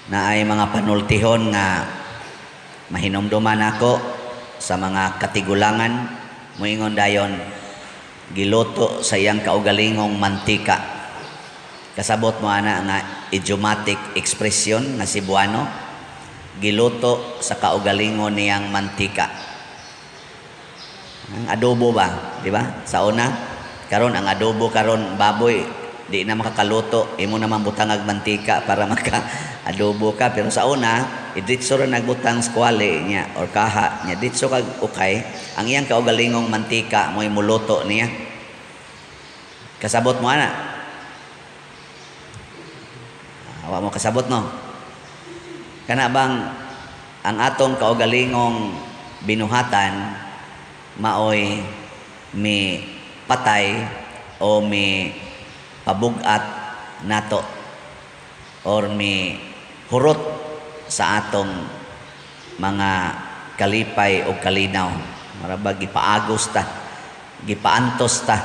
na ay mga panultihon nga mahinomduman ako sa mga katigulangan moingon dayon giluto sa iyang kaugalingong mantika. Kasabot mo ana nga idiomatic expression nga Cebuano, giluto sa kaugalingon niyang mantika. Ang adobo ba, di ba? Sa una, karon ang adobo karon baboy di na makakaluto, imo naman butangag mantika para maka-adobo ka. Pero sa una, iditso rin nagbutang squale niya or kaha niya, ditso kag ukay, ang iyang kaugalingong mantika mo'y muluto niya. Kasabot mo ana. Awa mo kasabot no. Kana bang ang atong kaugalingong binuhatan maoy mi patay o mi pabugat nato or mi hurot sa atong mga kalipay o kalinaw. Marabag gipaagos ta, gipaantos ta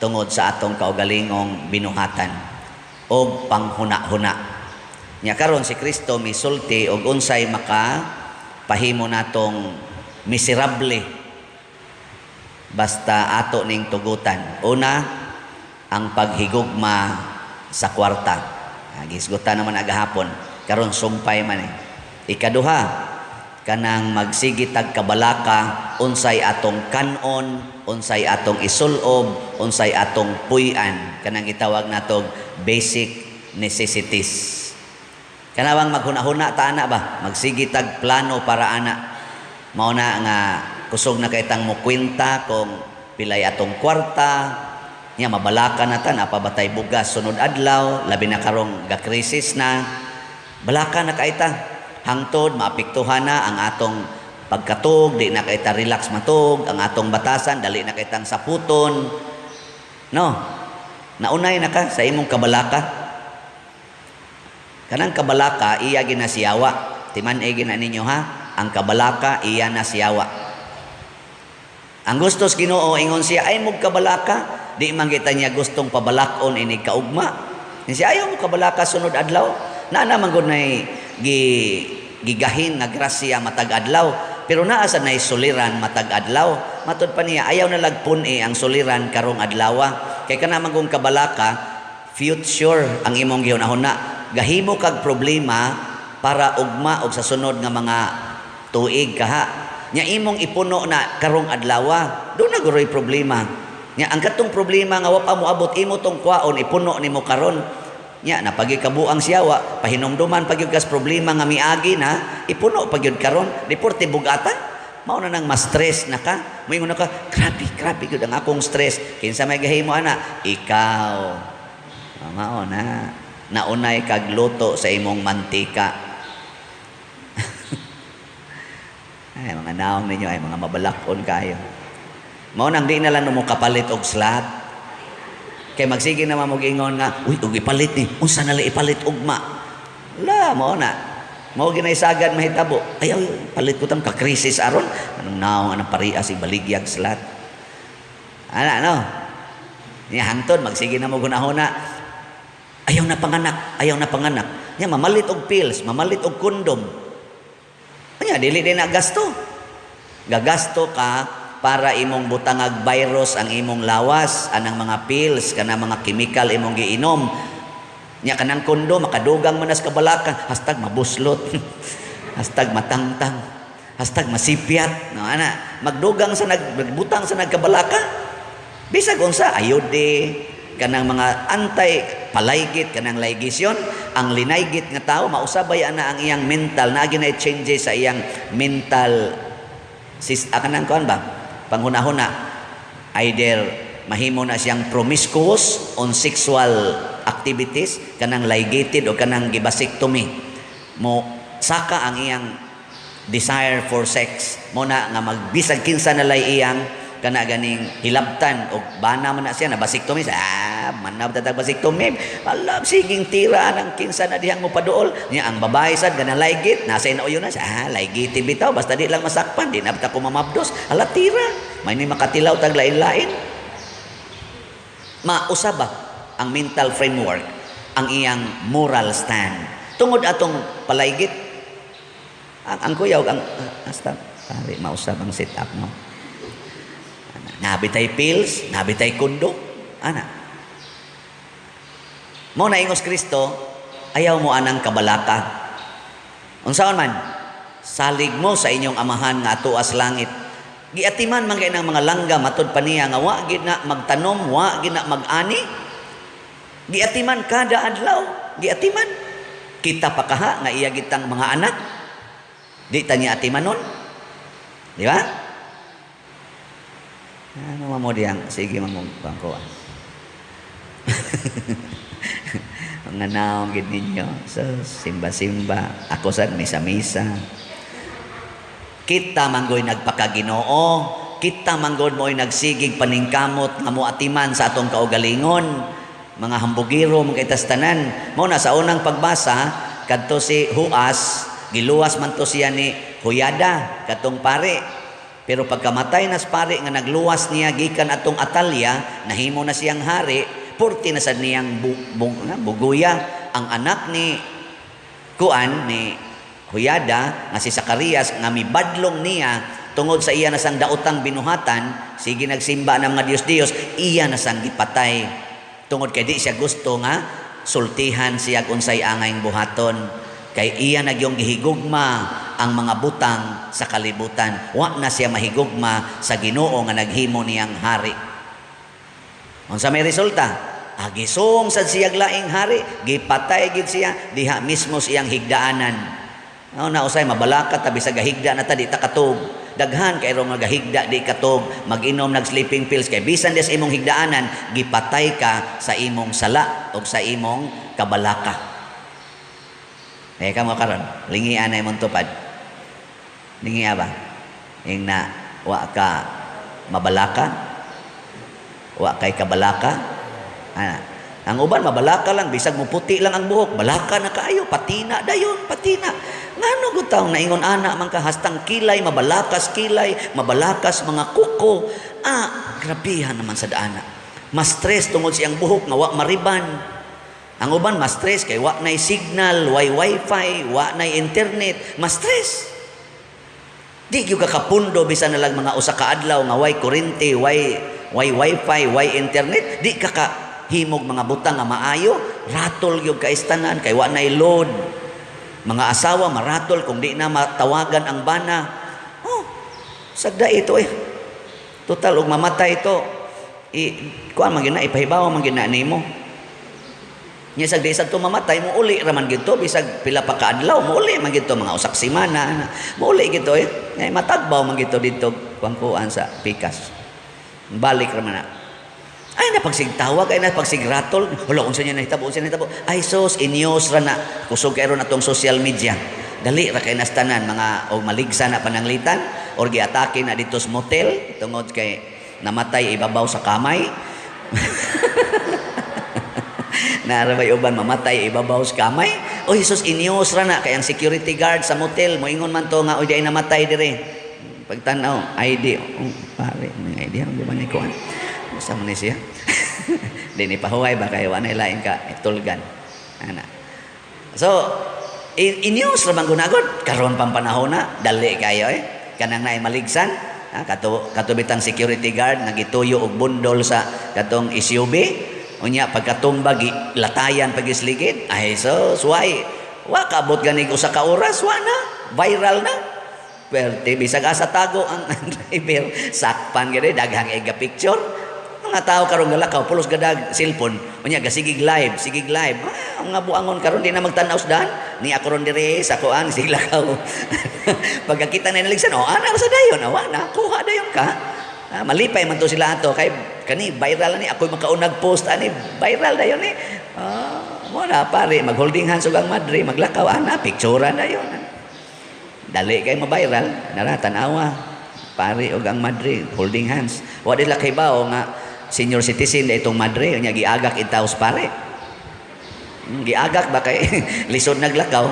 tungod sa atong kaugalingong binuhatan o panghuna-huna. Nya karon si Kristo misulti og unsay maka pahimo natong miserable basta ato ning tugutan. Una, ang paghigugma sa kwarta. Gisgutan naman agahapon. Karon sumpay man eh. Ikaduha, kanang magsigit tag kabalaka, unsay atong kanon, unsay atong isulob, unsay atong puy-an. Kanang gitawag natog basic necessities. Kanawang maghuna-huna ta ana ba? Magsigit tag plano para ana. Mao na nga kusog na kay tang mo kwenta kung pilay atong kwarta, nya mabalaka na ta napabatay bugas sunod adlaw, labi na karong gakrisis na. Balaka na kaita hangtod maapektuhan na ang atong pagkatug, di na kaita relax matug, ang atong batasan dali na kaitang saputon. No. Naunay na ka sa imong kabalaka. Kanang kabalaka iya ginasiyawa. Timan-ay gina ninyo ha. Ang kabalaka iya nasiyawa. Ang gustos Ginoo ingon siya ay mog kabalaka, di man kita niya gustong pabalakon ini kaugma. Siya ayaw mo kabalaka sunod adlaw. Na naman gud nay gigahin nga grasya matag adlaw, pero naa sa nay suliran matag adlaw. Matud pa niya ayaw na lagpun ang suliran karong adlaw. Kay kana man gong kabalaka, future ang imong gihunahuna. Gahimo kag problema para ugma og sa sunod nga mga tuig kaha. Nya imong ipuno na karong adlaw, do na guroy problema. Nya ang katong problema nga wa pa mo abot imo tong kwaon ipuno nimo karon. Nya napagikabuang siyawa, pahinomduman pagyud kas problema nga miagi na ipuno pagyud karon, deporte bugata. Mao na nang ma-stress na ka. Moingon na ka, grabe gud ang akong stress. Kinsa may gahimo ana? Ikaw. Mao na. Naunay kag luto sa imong mantika. Ay, mga naong ninyo ay mga mabalakon kayo. Mao nang di na lang mo kapalit og slat. Kay magsige naman mo gingon nga, uy, og ipalit ni. Unsa na lang ipalit ugma? La, mao na. Mao ginaisagad mahitabo. Ay, palit ko tang ka-krisis aron. Anong naong anong paria si baligyag slat. Ana no. Nya hangtod magsige na mo gunahuna. Ayaw na panganak. Nya mamalit og pills, mamalit og kondom. Nya dili din na gasto. Gagasto ka para imong butangag virus ang imong lawas, anang mga pills, kanang mga chemical imong giinom. Nya kanang kondo makadugang manas kabalakan, hashtag mabuslot. Hashtag matangtang. Hashtag masipyat. No ana, magdugang sa nagbutang sa nagkabalaka. Bisag unsa ayode kanang mga anti-palaygit, kanang ligasyon, ang linaygit nga tao, mausabay ana ang iyang mental, na ginay changes sa iyang mental, kanang kuan ba? Panghuna-huna. Either mahimo na siyang promiscuous on sexual activities, kanang ligated o kanang gibasectomy. Mo saka ang iyang desire for sex. Mo na nga magbisag kinsa na lay iyang kana ganing hilabtan o bana man na siya na basiktomi manab tatag basiktomi alam siging tira nang kinsa na dihang mo paduol niya ang babae sad ganang laygit nasa inauyo na siya laygit bitaw basta di lang masakpan di na basta ko mamabdos ala tira may ni makatilaw tag lain-lain mausaba ang mental framework ang iyang moral stand Tungod atong palaygit. Ang kuyaw ang hasta pare mausab ang sit up no. Nabitay pills, nabitay kundo, ana. Mo na ingos Kristo, ayaw mo anang kabalaka. Unsaon man, salig mo sa inyong amahan nga atuas langit. Giatiman man kay ng mga langga matud pa niya nga wa gid na magtanom, wa gid na mag-ani. Giatiman kada adlaw, giatiman. Kita pa kaha nga iya gitang mga anak. Di ta niya atimanon. Di ba? Ano mo diyang sige man mong bangko. Mga naong gid ninyo so simba-simba ako sad misa-misa. Kita manggoy nagpakaginoo, kita manggod mo'y nagsigig paningkamot nga moatiman sa atong kaugalingon, mga hambugiro mga itastanan. Mo na sa unang pagbasa kadto si Huas, giluwas man to siya ni Huyada katong pare. Pero pagkamatay nas pare nga nagluwas niya gikan atong Atalya, nahimo na siyang hari, purti na sad niyang buguya ang anak ni Kuan ni Huyada nga si Zacarias nga mibadlong niya tungod sa iya na sang daotang binuhatan, sige nagsimba ng mga Dios-Dios, iya na sang gipatay tungod kay di siya gusto nga sultihan siya unsay angayng buhaton, kay iya nagyong gihigugma ang mga butang sa kalibutan, wa na siya mahigugma sa Ginoo nga naghimo niyang hari. Unsa may resulta? Agisong sad siyang laing hari, gipatay gid siya diha mismo siyang higdaanan. Na usay mabalaka ta bisag gahigda na ta di ta katog. Daghan kay rong gahigda di katog, mag-inom nag sleeping pills kay bisan des imong higdaanan, gipatay ka sa imong sala o sa imong kabalaka. Kamo karon, lingi anay mong tupad. Lingi ba? Ing na wa ka mabalaka, wa kay kabalaka. Ang uban mabalaka lang, bisag mo puti lang ang buhok, balaka na kaayo, patina dayon, patina. Ngano gutaw naingon ana man ka hastang kilay, mabalakas mga kuko. Grabihan naman sa daana. Mas stress tungod siyang buhok nga wa mariban. Ang uban mas stress kay wa nay signal, way wifi, wa nay internet, mas stress. Di gyud ka kapundo bisan na lang mga usa ka adlaw nga way kuryente, way wifi, way internet, di ka himog mga butang nga maayo, ratol gyud ka istanan kay wa nay load. Mga asawa maratol kung di na matawagan ang bana. Sagda ito total og mamatay ito. Kuan man gina ipahibaw man gina nimo. Nya sagda isa to mamatay mo uli ra man gito bisag pila pa ka adlaw mo uli man gito mga usak semana. Mo uli gito Ngay matagbaw man gito dito kuan sa pikas. Balik ra man na. Ay napagsigtawag, ay napagsigratol. Wala, unsa niya nahitabo. Ay sos, inyos ra na. Kusog kayo na itong social media. Dali ra kay nastanan, mga o maligsa na pananglitan, or giatake na dito sa motel, tungod kay namatay ibabaw sa kamay. Narabay uban, mamatay ibabaw sa kamay. O sos, inyos ra na. Kay ang security guard sa motel, moingon man to nga, o di ay namatay dire. Pagtanaw, ID. Pare, may ID. Ang ba ni Kuan? Sa man siya. Dini pahuway ba kayo anay lain ka itulgan. Ana. So, in-news ra bang gunagod karon pang panahon na dali kayo kanang naay maligsan katubitang security guard nagituyo og bundol sa katong SUV unya pagkatumba latayan pagisligid ay so suway wa kaabot ganig usa ka oras wa na viral na. Pwerte bisag asa tago ang driver sakpan gid daghang ega picture. Mga tao karon galakaw pulos gadag cellphone unya gasigig live ang nga buangon karon di na magtan-aw dahan ni ako ron dire sa kuan siglakaw. Pagkakita na naligsan ana sa dayon awa na kuha dayon ka. Malipay man to sila ato kay kani viral ni ako makaunag post ani viral dayon mo na pare mag holding hands ug ang madre maglakaw ana picturean dayon dali kay ma-viral naratan awa pare ug ang madre holding hands wa di lakay bao nga senior citizen na itong madre nya giagak itaos pare giagak ba kay lisod naglakaw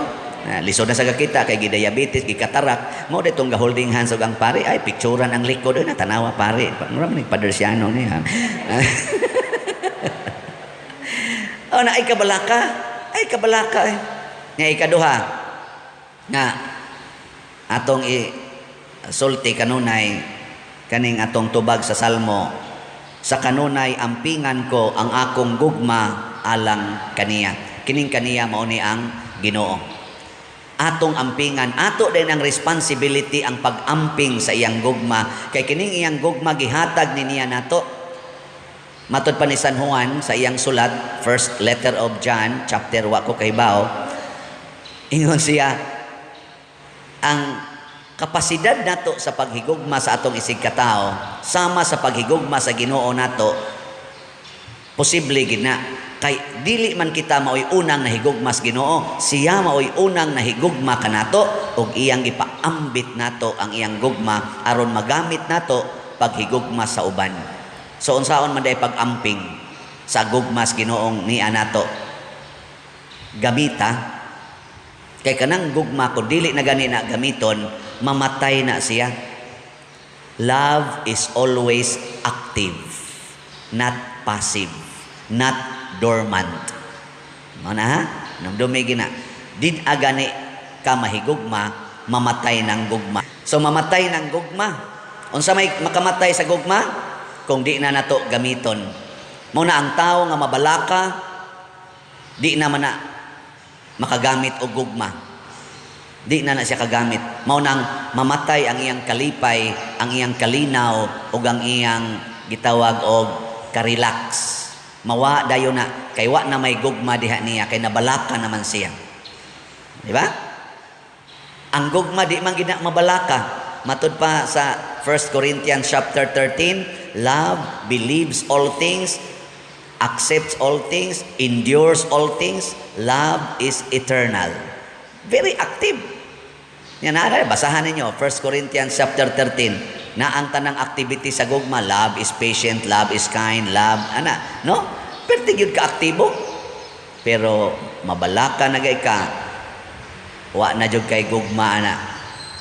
lisod na sa kita kay gidiabetes gikatarak mo ditong holding hands ug ang pare ay picturean ang likod na tanawa pare mura man padersiano ni ha. Na ay kabalaka Nya ikaduha nga atong sulti kanunay kaning atong tubag sa Salmo, sa kanunay ampingan ko ang akong gugma alang kaniya. Kining kaniya mao ni ang Ginoo. Atong ampingan, ato din ang responsibility ang pag-amping sa iyang gugma, kay kining iyang gugma gihatag ni niya nato. Matod pa ni San Juan sa iyang sulat, first letter of John, chapter 1 ko kahibaw, ingon siya, ang kapasidad nato sa paghigugma sa atong isig katao sama sa paghigugma sa Ginoo nato posible gid na, kay dili man kita maoy unang nahigugma sa Ginoo, siya maoy unang nahigugma kanato ug iyang gipaambit nato ang iyang gugma aron magamit nato paghigugma sa uban. So unsaon man day pag-amping sa gugma sa Ginoong niya nato? Gamita. Kay kanang gugma ko dili na gani na gamiton, mamatay na siya. Love is always active, not passive, not dormant. Mana ha? Nang dumigi na. Did agani ka mahigugma, mamatay ng gugma. So mamatay ng gugma. Unsa may makamatay sa gugma? Kung di na nato gamiton. Muna ang tao nga mabalaka, di naman na makagamit og gugma. Di na siya kagamit. Mao nang mamatay ang iyang kalipay, ang iyang kalinaw ug ang iyang gitawag og ka-relax. Mawa dayon na kay wa na may gugma diha niya kay nabalaka naman siya. Di ba? Ang gugma di man gid mabalaka. Matud pa sa 1 Corinthians chapter 13, love believes all things, accepts all things, endures all things. Love is eternal. Very active. Yan na, basahan ninyo, 1 Corinthians chapter 13, na ang tanang activity sa gugma, love is patient, love is kind, love, no? Pero tigil ka aktibo. Pero mabalaka na gay ka, wa na jud kay gugma,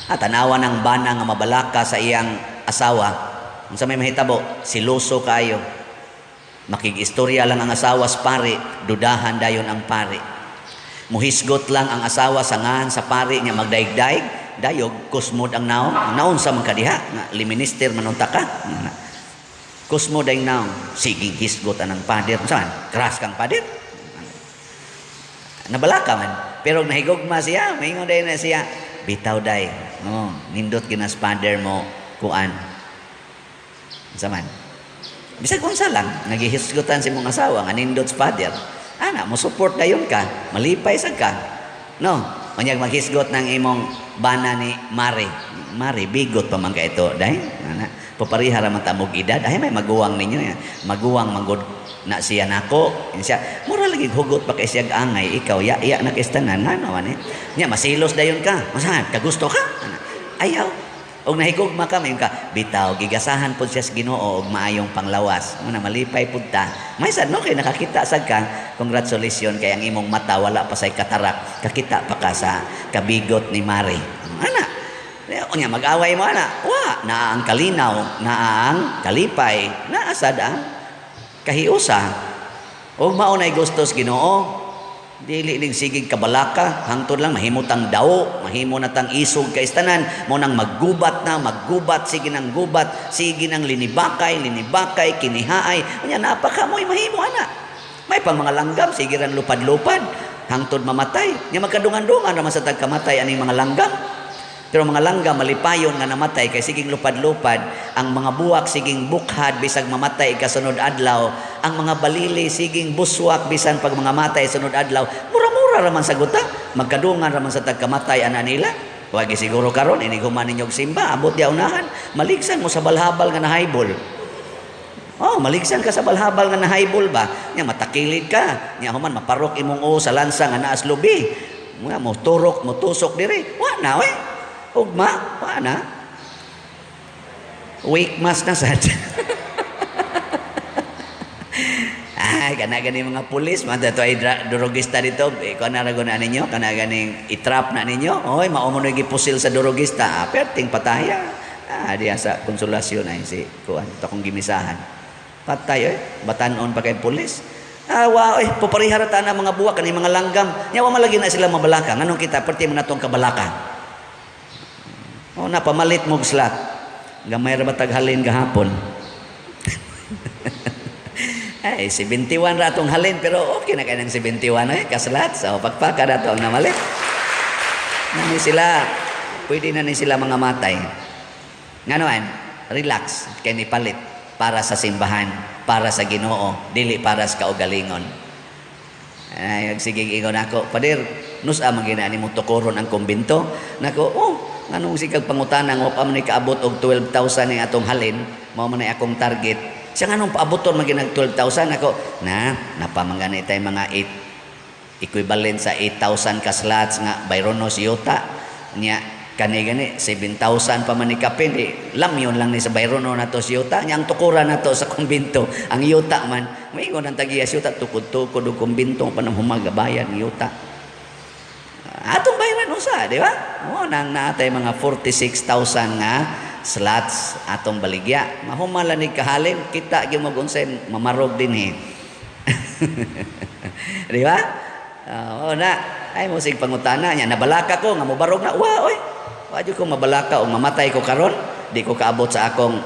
tanawa ng bana nga mabalaka sa iyang asawa. Unsa may mahitabo, siloso kayo. Makig-istorya lang ang asawa sa pari, dudahan dayon ang pari. Muhisgot lang ang asawa sa ngan sa pari niya magdaig-daig, dayog kusmod ang naong. Ang naon sa magkadiha, nga liminister manunta ka. Kusmod ang naong, siging hisgot ang pader. Saan? Kras kang pader. Nabalaka man. Pero nahigugma siya, maingon dayon na siya, bitaw day. Oh, nindot ginas pader mo kuan. Saman. Bisag unsa lang, nagihisgutan si mong asawa nga nindot sa pader. Mo support dayon ka, malipay sad ka. No, manyag maghisgot ng imong bana ni Mari. Mari bigot pa man ka ito, dai. Papariha ra man ta mog edad, ay may maguwang ninyo ya. Maguwang manggod na siya nako. Siya, mura lagi hugot pa kay siya angay, ikaw ya na kistanan ngano man eh. Nya masilos dayon ka. Masahan, kagusto ka? Ayaw. Og nahigugma ka, mayon ka, bitaw, gigasahan po siya sa Ginoo og maayong panglawas. Muna malipay pud ta. May sad no kay nakakita sad ka. Congratulations kay ang imong mata wala pa say katarak. Kakita pa ka sa kabigot ni Mari. Unya mag-away mo wa na ang kalinaw, na ang kalipay, na asad ang kahiusa. Og maunay gustos Ginoo. Dili ning sigig kabalaka, hangtod lang mahimutang daw, mahimo na tang isog kay istanan, mo nang maggubat, sige nang gubat, sige nang linibakay, kinihaay. Unya napaka mo'y mahimo May pang mga langgam, sige ran lupad-lupad, hangtod mamatay. Nya magkadungan-dungan raman sa tagkamatay aning mga langgam. Pero mga langgam malipayon nga namatay kay siging lupad-lupad, ang mga buwak siging bukhad bisag mamatay kasunod adlaw, ang mga balili siging buswak bisan pag mga matay sunod adlaw. Mura-mura raman sa guta, magkadungan raman sa tagkamatay ana nila. Wagi siguro karon ini human ninyo simba, abot ya unahan, maligsan mo sa balhabal nga nahaybol. Oh, maligsan ka sa balhabal nga nahaybol ba? Nya matakilid ka, nya human maparok imong sa lansa nga naas lubi. Mo turok, mo tusok diri. Wa na we. Ugma, paana? Wake mas na sad. Ay, kanagani mga pulis, manta to ay durugista dito. Ikaw na rago na ninyo, kanaganing itrap na ninyo. Oy, maumonoy gipusil sa durugista. Perting pataya. Diya sa konsolasyon ay si kuan, to kong gimisahan. Patay, batanon pa kay pulis. Wow, paparihara na mga buwak, kani mga langgam. Yawa malagi na sila mabalaka. Anong kita? Perti manatong kabalaka. O na, pamalit mo slat. Gamay ra batag halin gahapon. Ay, 71 ra atong halin, pero okay na kayo ng 71 kaslat. So, pagpaka na ito ang namalit. Nani sila, pwede na ni sila mga matay. Nganoan, relax, kay ni palit para sa simbahan, para sa Ginoo, dili para sa kaugalingon. Ay, sige ingon ako, Pader, nusa magina ni mo tukuron ang kumbinto. Nako, anong sikag pangutanang o pa man kaabot og 12,000 ning atong halin, mao man akong target. Siya nganong paaboton maginag 12,000 ako. Napamangani tay mga 8 equivalent sa 8,000 ka slots nga Byronos yuta nya kani 7,000 pa man ni kapin lamyon lang ni sa Byrono nato si yuta nya ang tukuran nato sa kumbinto ang yuta man moingon ang tagiyas yuta tukod-tukod og kumbinto panang humagabayan yuta atong bayaran usa di ba mo nang natay mga 46,000 nga slots atong baligya mahumala ni kahalin kita gyud mag-unsay mamarog din di ba na ay mo sig pangutana nya nabalaka ko nga mobarog na Wadyo ko mabalaka o mamatay ko karon, di ko kaabot sa akong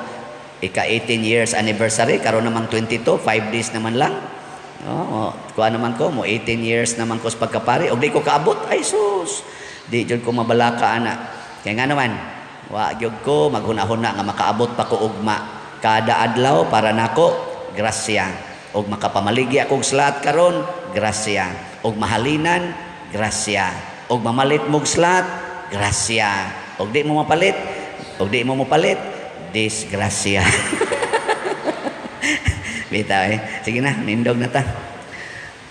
ika 18 years anniversary, karon namang 22, 5 days naman lang. Kuha naman ko, mo 18 years naman ko sa pagkapari, o di ko kaabot, ay sus, di jud ko mabalaka ana. Kaya nga naman, wagyog ko, maghuna-huna nga makaabot pa ko ugma. Kada adlaw para nako, grasya. Og makapamaligya kong slat karon, grasya. Og mahalinan, grasya. Og mamalit mog slat, grasya. Og di mo mapalit, disgrasya. Bitaw Sige na, nindog na ta.